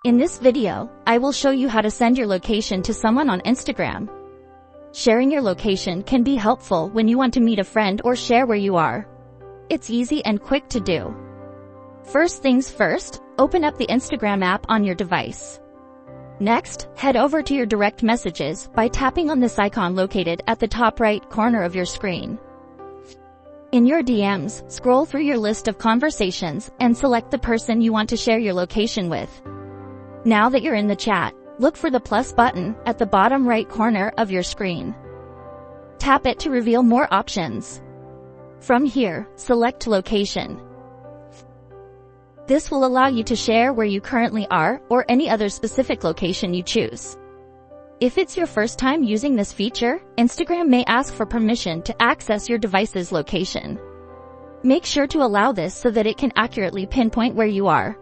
In this video, I will show you how to send your location to someone on Instagram. Sharing your location can be helpful when you want to meet a friend or share where you are. It's easy and quick to do. First things first, open up the Instagram app on your device. Next, head over to your direct messages by tapping on this icon located at the top right corner of your screen. In your DMs, scroll through your list of conversations and select the person you want to share your location with. Now that you're in the chat, look for the plus button at the bottom right corner of your screen. Tap it to reveal more options. From here, select Location. This will allow you to share where you currently are or any other specific location you choose. If it's your first time using this feature, Instagram may ask for permission to access your device's location. Make sure to allow this so that it can accurately pinpoint where you are.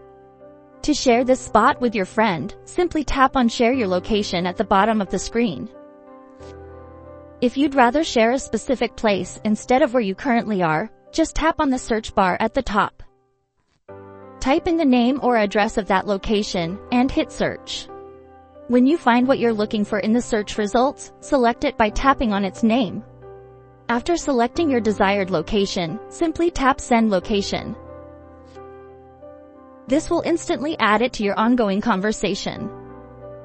To share this spot with your friend, simply tap on Share Your Location at the bottom of the screen. If you'd rather share a specific place instead of where you currently are, just tap on the search bar at the top. Type in the name or address of that location and hit search. When you find what you're looking for in the search results, select it by tapping on its name. After selecting your desired location, simply tap Send Location. This will instantly add it to your ongoing conversation.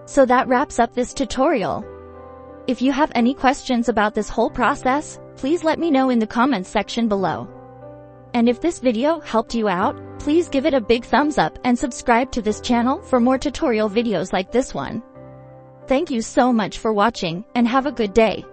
So that wraps up this tutorial. If you have any questions about this whole process, please let me know in the comments section below. And if this video helped you out, please give it a big thumbs up and subscribe to this channel for more tutorial videos like this one. Thank you so much for watching and have a good day.